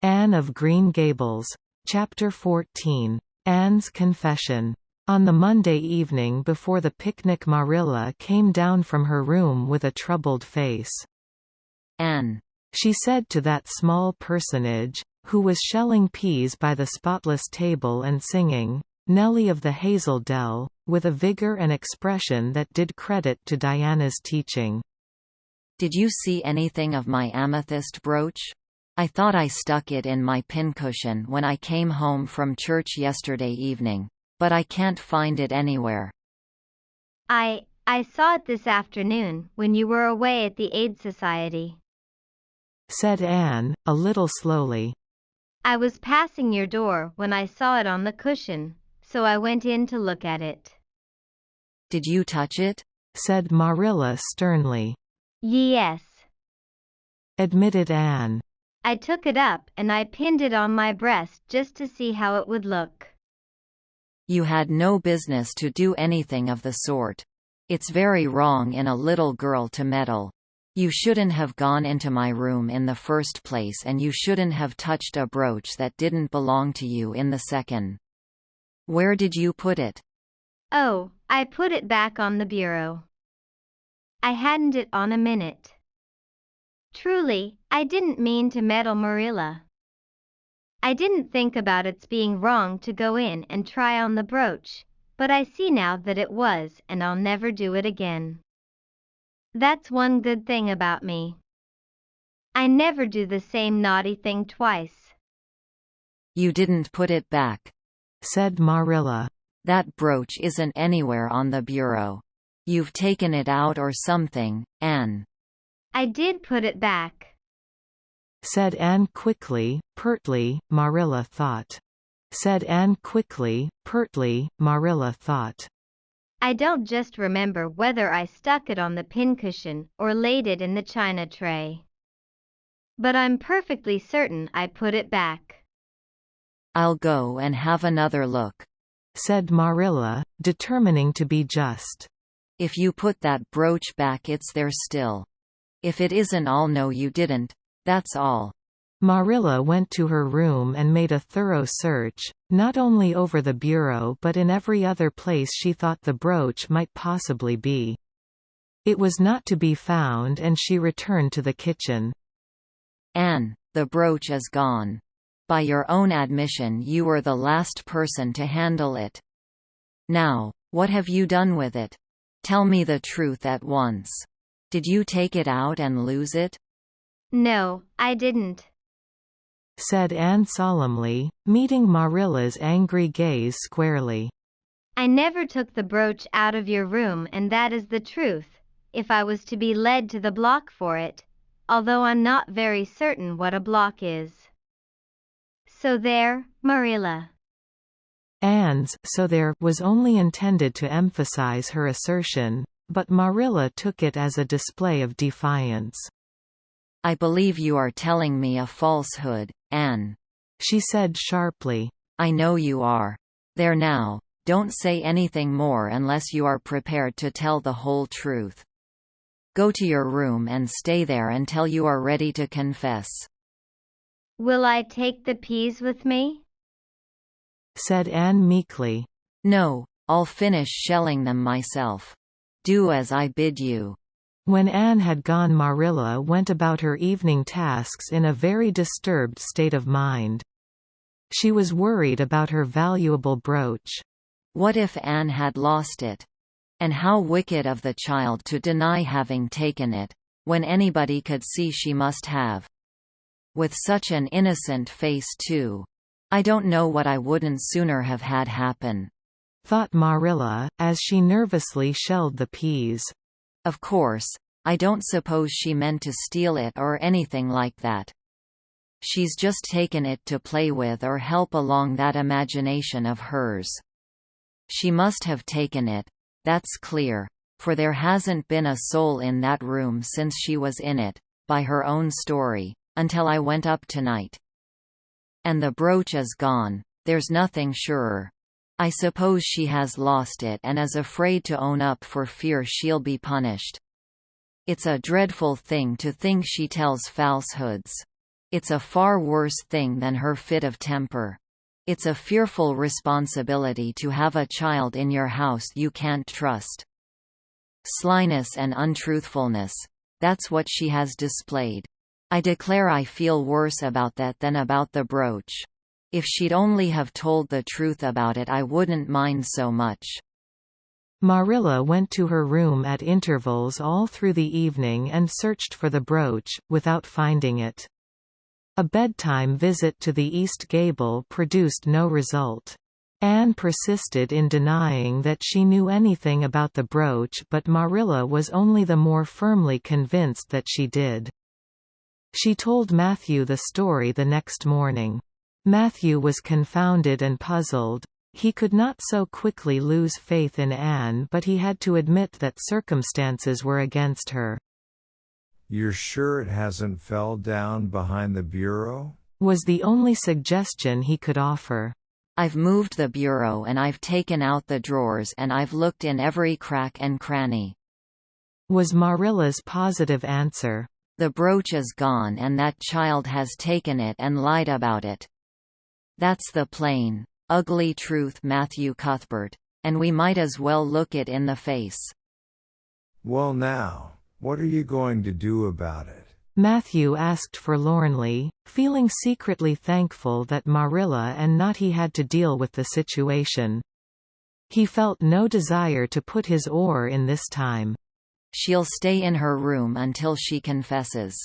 Anne of Green Gables. Chapter 14. Anne's Confession. On the Monday evening before the picnic, Marilla came down from her room with a troubled face. "Anne," she said to that small personage, who was shelling peas by the spotless table and singing, "Nellie of the Hazel Dell," with a vigor and expression that did credit to Diana's teaching. "Did you see anything of my amethyst brooch? I thought I stuck it in my pincushion when I came home from church yesterday evening, but I can't find it anywhere." I saw it this afternoon, when you were away at the Aid Society," said Anne, a little slowly. "I was passing your door when I saw it on the cushion, so I went in to look at it." "Did you touch it?" said Marilla sternly. "Yes," admitted Anne. "I took it up and I pinned it on my breast just to see how it would look." "You had no business to do anything of the sort. It's very wrong in a little girl to meddle. You shouldn't have gone into my room in the first place, and you shouldn't have touched a brooch that didn't belong to you in the second. Where did you put it?" "Oh, I put it back on the bureau. I hadn't it on a minute. Truly, I didn't mean to meddle, Marilla. I didn't think about its being wrong to go in and try on the brooch, but I see now that it was, and I'll never do it again. That's one good thing about me. I never do the same naughty thing twice." "You didn't put it back," said Marilla. "That brooch isn't anywhere on the bureau. You've taken it out or something, Anne." "I did put it back," said Anne quickly, pertly, Marilla thought. Said Anne quickly, pertly, Marilla thought. "I don't just remember whether I stuck it on the pincushion or laid it in the china tray. But I'm perfectly certain I put it back." "I'll go and have another look," said Marilla, determining to be just. "If you put that brooch back, it's there still. If it isn't, I'll know you didn't, that's all." Marilla went to her room and made a thorough search, not only over the bureau but in every other place she thought the brooch might possibly be. It was not to be found, and she returned to the kitchen. "Anne, the brooch is gone. By your own admission, you were the last person to handle it. Now, what have you done with it? Tell me the truth at once. Did you take it out and lose it?" "No, I didn't," said Anne solemnly, meeting Marilla's angry gaze squarely. "I never took the brooch out of your room, and that is the truth, if I was to be led to the block for it, although I'm not very certain what a block is. So there, Marilla." Anne's "so there" was only intended to emphasize her assertion, but Marilla took it as a display of defiance. "I believe you are telling me a falsehood, Anne," she said sharply. "I know you are. There now, don't say anything more unless you are prepared to tell the whole truth. Go to your room and stay there until you are ready to confess." "Will I take the peas with me?" said Anne meekly. "No, I'll finish shelling them myself. Do as I bid you." When Anne had gone, Marilla went about her evening tasks in a very disturbed state of mind. She was worried about her valuable brooch. What if Anne had lost it? And how wicked of the child to deny having taken it, when anybody could see she must have. With such an innocent face too. I don't know what I wouldn't sooner have had happen, thought Marilla, as she nervously shelled the peas. Of course, I don't suppose she meant to steal it or anything like that. She's just taken it to play with or help along that imagination of hers. She must have taken it, that's clear, for there hasn't been a soul in that room since she was in it, by her own story, until I went up tonight. And the brooch is gone, there's nothing surer. I suppose she has lost it and is afraid to own up for fear she'll be punished. It's a dreadful thing to think she tells falsehoods. It's a far worse thing than her fit of temper. It's a fearful responsibility to have a child in your house you can't trust. Slyness and untruthfulness. That's what she has displayed. I declare I feel worse about that than about the brooch. If she'd only have told the truth about it I wouldn't mind so much." Marilla went to her room at intervals all through the evening and searched for the brooch, without finding it. A bedtime visit to the east gable produced no result. Anne persisted in denying that she knew anything about the brooch, but Marilla was only the more firmly convinced that she did. She told Matthew the story the next morning. Matthew was confounded and puzzled. He could not so quickly lose faith in Anne, but he had to admit that circumstances were against her. "You're sure it hasn't fell down behind the bureau?" was the only suggestion he could offer. "I've moved the bureau and I've taken out the drawers and I've looked in every crack and cranny," was Marilla's positive answer. "The brooch is gone and that child has taken it and lied about it. That's the plain, ugly truth, Matthew Cuthbert, and we might as well look it in the face." "Well now, what are you going to do about it?" Matthew asked forlornly, feeling secretly thankful that Marilla and not he had to deal with the situation. He felt no desire to put his oar in this time. "She'll stay in her room until she confesses,"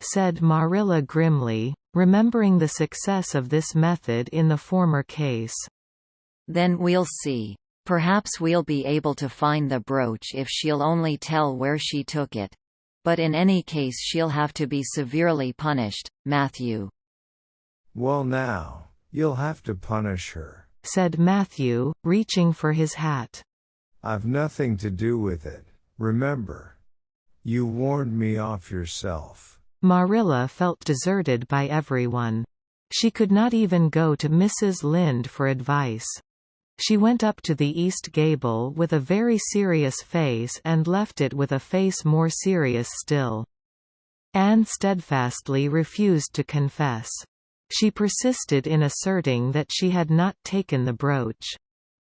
said Marilla grimly, remembering the success of this method in the former case. "Then we'll see. Perhaps we'll be able to find the brooch if she'll only tell where she took it. But in any case she'll have to be severely punished, Matthew." "Well now, you'll have to punish her," said Matthew, reaching for his hat. "I've nothing to do with it, remember. You warned me off yourself." Marilla felt deserted by everyone. She could not even go to Mrs. Lynde for advice. She went up to the east gable with a very serious face and left it with a face more serious still. Anne steadfastly refused to confess. She persisted in asserting that she had not taken the brooch.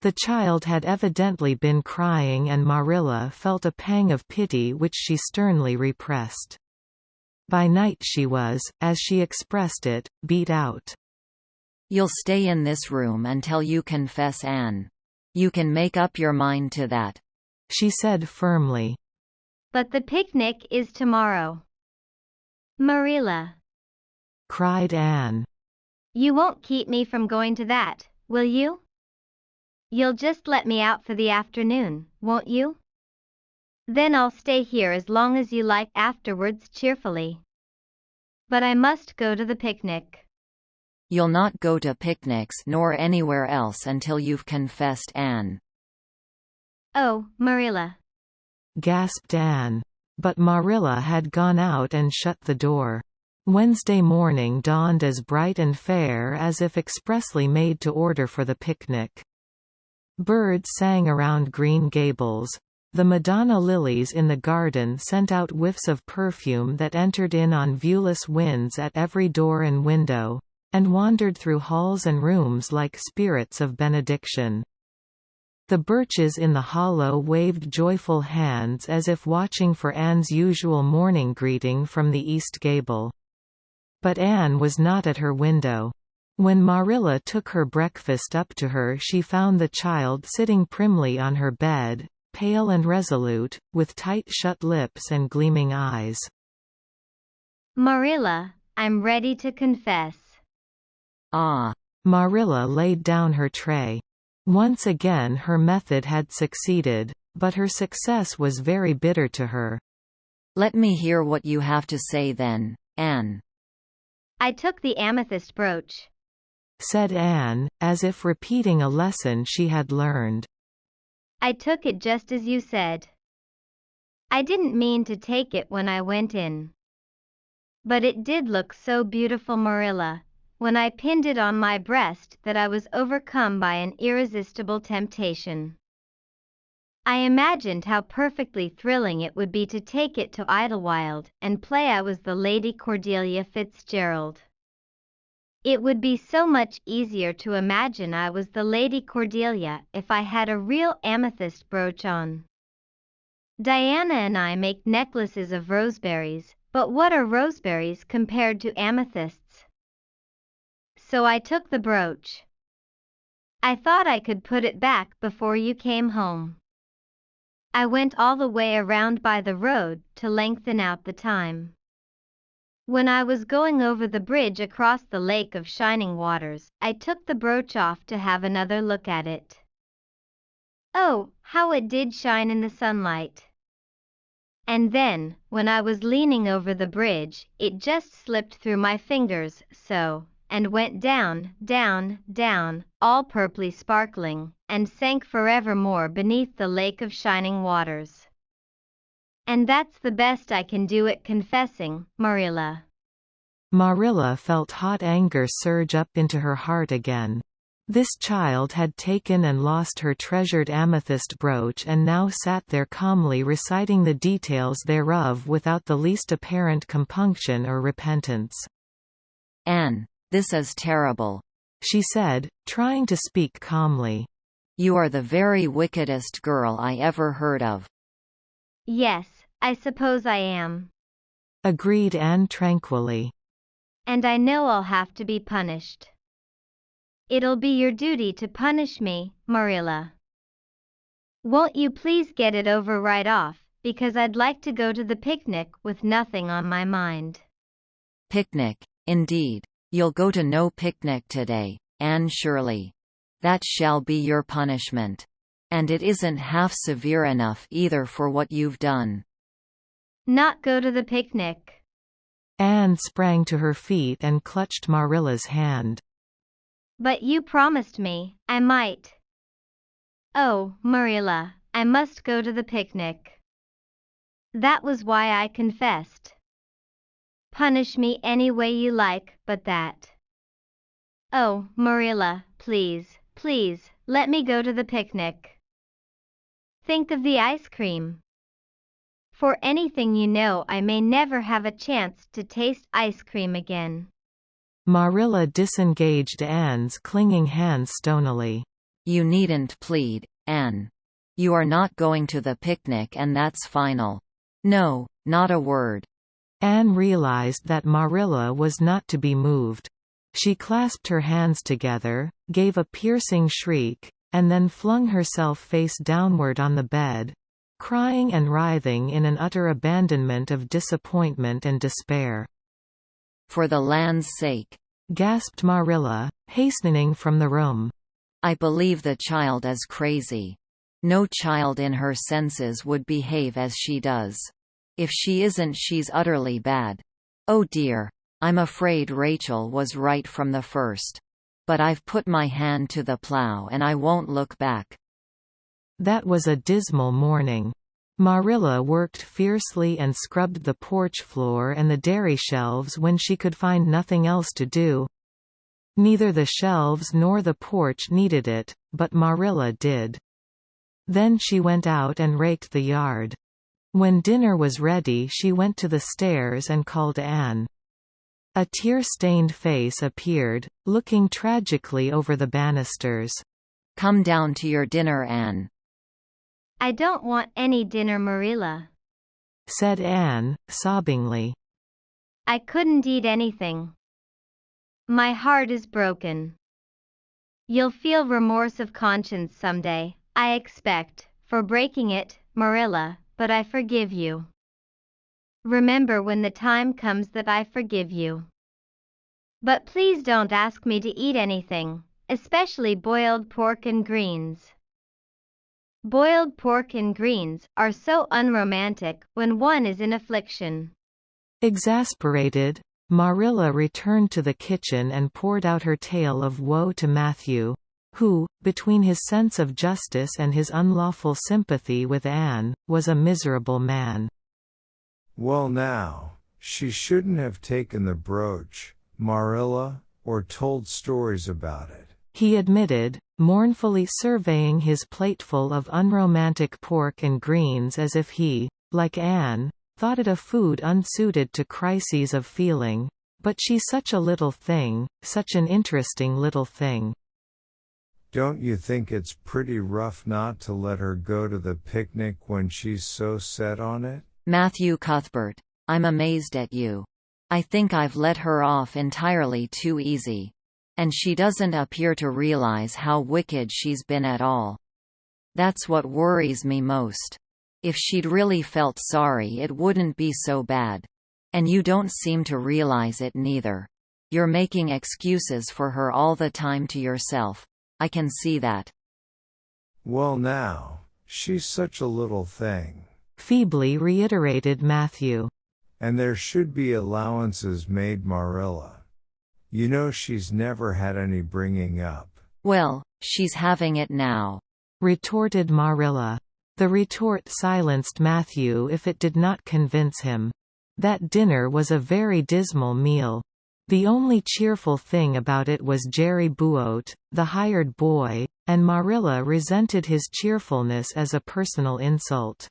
The child had evidently been crying and Marilla felt a pang of pity which she sternly repressed. By night she was, as she expressed it, beat out. "You'll stay in this room until you confess, Anne. You can make up your mind to that," she said firmly. "But the picnic is tomorrow." "Marilla," cried Anne. "You won't keep me from going to that, will you? You'll just let me out for the afternoon, won't you? Then I'll stay here as long as you like afterwards cheerfully. But I must go to the picnic." "You'll not go to picnics nor anywhere else until you've confessed, Anne." "Oh, Marilla," gasped Anne. But Marilla had gone out and shut the door. Wednesday morning dawned as bright and fair as if expressly made to order for the picnic. Birds sang around Green Gables. The Madonna lilies in the garden sent out whiffs of perfume that entered in on viewless winds at every door and window, and wandered through halls and rooms like spirits of benediction. The birches in the hollow waved joyful hands as if watching for Anne's usual morning greeting from the east gable. But Anne was not at her window. When Marilla took her breakfast up to her she found the child sitting primly on her bed, pale and resolute, with tight-shut lips and gleaming eyes. "Marilla, I'm ready to confess." "Ah." Marilla laid down her tray. Once again her method had succeeded, but her success was very bitter to her. "Let me hear what you have to say then, Anne." "I took the amethyst brooch," said Anne, as if repeating a lesson she had learned. "I took it just as you said. I didn't mean to take it when I went in. But it did look so beautiful, Marilla, when I pinned it on my breast that I was overcome by an irresistible temptation. I imagined how perfectly thrilling it would be to take it to Idlewild and play I was the Lady Cordelia Fitzgerald. It would be so much easier to imagine I was the Lady Cordelia if I had a real amethyst brooch on. Diana and I make necklaces of roseberries, but what are roseberries compared to amethysts? So I took the brooch. I thought I could put it back before you came home. I went all the way around by the road to lengthen out the time. When I was going over the bridge across the Lake of Shining Waters, I took the brooch off to have another look at it. Oh, how it did shine in the sunlight! And then, when I was leaning over the bridge, it just slipped through my fingers so, and went down, down, down, all purply sparkling, and sank forevermore beneath the Lake of Shining Waters. And that's the best I can do at confessing, Marilla. Marilla felt hot anger surge up into her heart again. This child had taken and lost her treasured amethyst brooch and now sat there calmly reciting the details thereof without the least apparent compunction or repentance. "Anne, this is terrible," she said, trying to speak calmly. "You are the very wickedest girl I ever heard of." Yes, I suppose I am, agreed Anne tranquilly. And I know I'll have to be punished. It'll be your duty to punish me, Marilla. Won't you please get it over right off, because I'd like to go to the picnic with nothing on my mind. Picnic, indeed. You'll go to no picnic today, Anne Shirley. That shall be your punishment. And it isn't half severe enough either for what you've done. Not go to the picnic. Anne sprang to her feet and clutched Marilla's hand. But you promised me I might. Oh, Marilla, I must go to the picnic. That was why I confessed. Punish me any way you like but that. Oh, Marilla, please, please, let me go to the picnic. Think of the ice cream. For anything you know, I may never have a chance to taste ice cream again. Marilla disengaged Anne's clinging hand stonily. You needn't plead, Anne. You are not going to the picnic and that's final. No, not a word. Anne realized that Marilla was not to be moved. She clasped her hands together, gave a piercing shriek, and then flung herself face downward on the bed, crying and writhing in an utter abandonment of disappointment and despair. For the land's sake, gasped Marilla, hastening from the room. I believe the child is crazy. No child in her senses would behave as she does. If she isn't, she's utterly bad. Oh dear. I'm afraid Rachel was right from the first. But I've put my hand to the plow and I won't look back. That was a dismal morning. Marilla worked fiercely and scrubbed the porch floor and the dairy shelves when she could find nothing else to do. Neither the shelves nor the porch needed it, but Marilla did. Then she went out and raked the yard. When dinner was ready, she went to the stairs and called Anne. A tear-stained face appeared, looking tragically over the banisters. Come down to your dinner, Anne. I don't want any dinner, Marilla, said Anne, sobbingly. I couldn't eat anything. My heart is broken. You'll feel remorse of conscience someday, I expect, for breaking it, Marilla, but I forgive you. Remember when the time comes that I forgive you. But please don't ask me to eat anything, especially boiled pork and greens. Boiled pork and greens are so unromantic when one is in affliction. Exasperated, Marilla returned to the kitchen and poured out her tale of woe to Matthew, who, between his sense of justice and his unlawful sympathy with Anne, was a miserable man. Well now, she shouldn't have taken the brooch, Marilla, or told stories about it. he admitted, mournfully surveying his plateful of unromantic pork and greens as if he, like Anne, thought it a food unsuited to crises of feeling. But she's such a little thing, such an interesting little thing. Don't you think it's pretty rough not to let her go to the picnic when she's so set on it? Matthew Cuthbert, I'm amazed at you. I think I've let her off entirely too easy. And she doesn't appear to realize how wicked she's been at all. That's what worries me most. If she'd really felt sorry, it wouldn't be so bad. And you don't seem to realize it neither. You're making excuses for her all the time to yourself. I can see that. Well now, she's such a little thing. Feebly reiterated Matthew. And there should be allowances made, Marilla. You know she's never had any bringing up. Well, she's having it now, retorted Marilla. The retort silenced Matthew if it did not convince him. That dinner was a very dismal meal. The only cheerful thing about it was Jerry Buote, the hired boy, and Marilla resented his cheerfulness as a personal insult.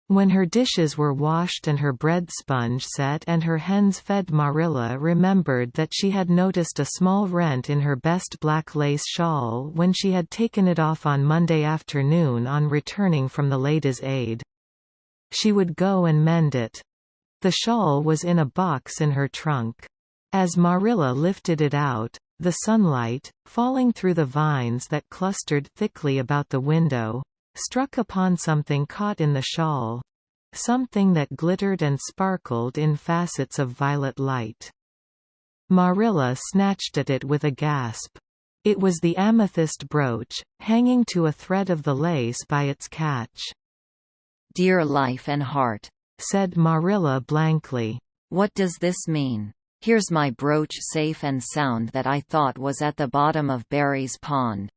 When her dishes were washed and her bread sponge set and her hens fed, Marilla remembered that she had noticed a small rent in her best black lace shawl when she had taken it off on Monday afternoon on returning from the Ladies' Aid. She would go and mend it. The shawl was in a box in her trunk. As Marilla lifted it out, the sunlight, falling through the vines that clustered thickly about the window, struck upon something caught in the shawl. Something that glittered and sparkled in facets of violet light. Marilla snatched at it with a gasp. It was the amethyst brooch, hanging to a thread of the lace by its catch. "Dear life and heart," said Marilla blankly. "What does this mean? Here's my brooch safe and sound that I thought was at the bottom of Barry's pond.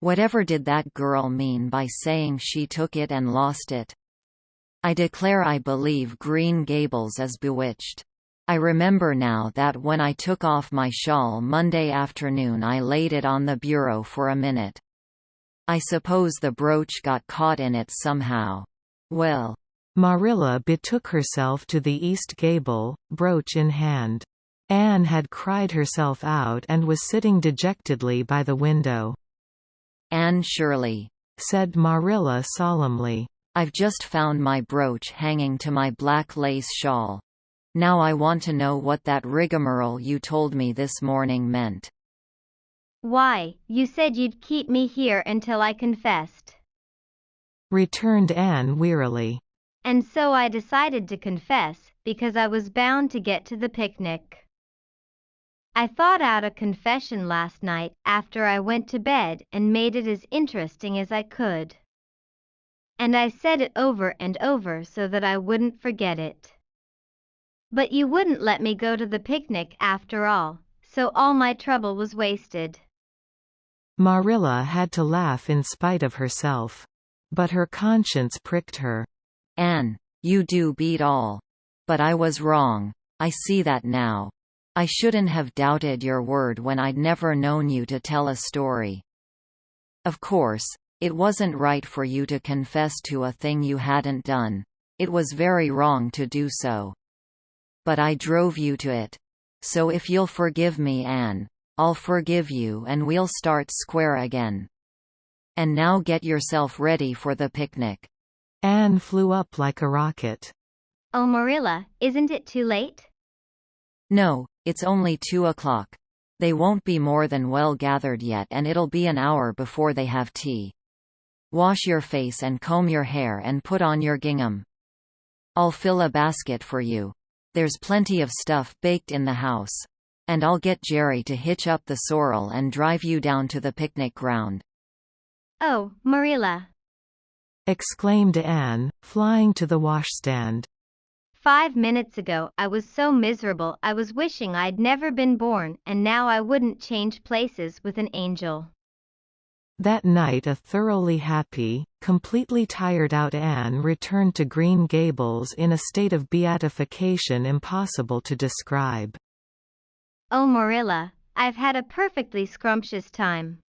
Whatever did that girl mean by saying she took it and lost it? I declare I believe Green Gables is bewitched. I remember now that when I took off my shawl Monday afternoon I laid it on the bureau for a minute. I suppose the brooch got caught in it somehow. Well." Marilla betook herself to the east gable, brooch in hand. Anne had cried herself out and was sitting dejectedly by the window. "Anne Shirley," said Marilla solemnly, "I've just found my brooch hanging to my black lace shawl. Now I want to know what that rigmarole you told me this morning meant." "Why, you said you'd keep me here until I confessed," returned Anne wearily. "and so I decided to confess, because I was bound to get to the picnic. I thought out a confession last night after I went to bed and made it as interesting as I could. And I said it over and over so that I wouldn't forget it. But you wouldn't let me go to the picnic after all, so all my trouble was wasted." Marilla had to laugh in spite of herself. But her conscience pricked her. "Anne, you do beat all. But I was wrong. I see that now. I shouldn't have doubted your word when I'd never known you to tell a story. Of course, it wasn't right for you to confess to a thing you hadn't done. It was very wrong to do so. But I drove you to it. So if you'll forgive me, Anne, I'll forgive you and we'll start square again. And now get yourself ready for the picnic." Anne flew up like a rocket. "Oh, Marilla, isn't it too late?" "No, it's only 2 o'clock. They won't be more than well gathered yet and it'll be an hour before they have tea. Wash your face and comb your hair and put on your gingham. I'll fill a basket for you. There's plenty of stuff baked in the house. And I'll get Jerry to hitch up the sorrel and drive you down to the picnic ground." "Oh, Marilla," exclaimed Anne, flying to the washstand. 5 minutes ago I was so miserable I was wishing I'd never been born, and now I wouldn't change places with an angel." That night a thoroughly happy, completely tired-out Anne returned to Green Gables in a state of beatification impossible to describe. "Oh, Marilla, I've had a perfectly scrumptious time.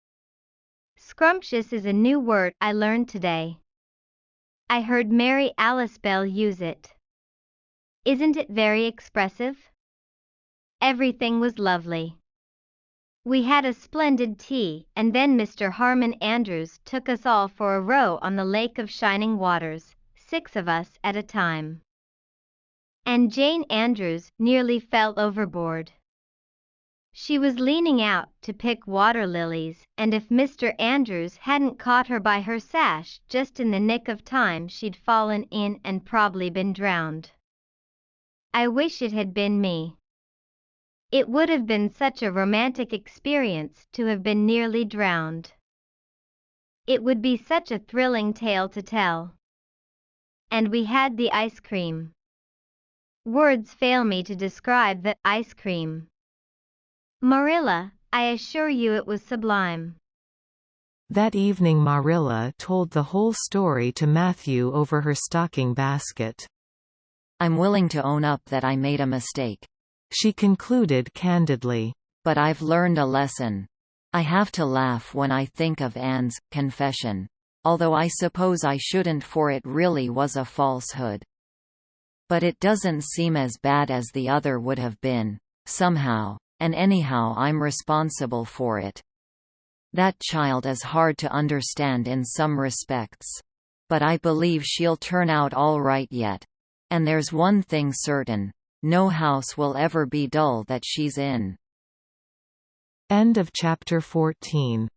Scrumptious is a new word I learned today. I heard Mary Alice Bell use it. Isn't it very expressive? Everything was lovely. We had a splendid tea, and then Mr. Harmon Andrews took us all for a row on the Lake of Shining Waters, 6 of us at a time. And Jane Andrews nearly fell overboard. She was leaning out to pick water lilies, and if Mr. Andrews hadn't caught her by her sash just in the nick of time, she'd fallen in and probably been drowned. I wish it had been me. It would have been such a romantic experience to have been nearly drowned. It would be such a thrilling tale to tell. And we had the ice cream. Words fail me to describe that ice cream. Marilla, I assure you it was sublime. That evening Marilla told the whole story to Matthew over her stocking basket. I'm willing to own up that I made a mistake. She concluded candidly. But I've learned a lesson. I have to laugh when I think of Anne's confession. Although I suppose I shouldn't, for it really was a falsehood. But it doesn't seem as bad as the other would have been, somehow, and anyhow I'm responsible for it. That child is hard to understand in some respects. But I believe she'll turn out all right yet. And there's one thing certain. No house will ever be dull that she's in. End of chapter 14.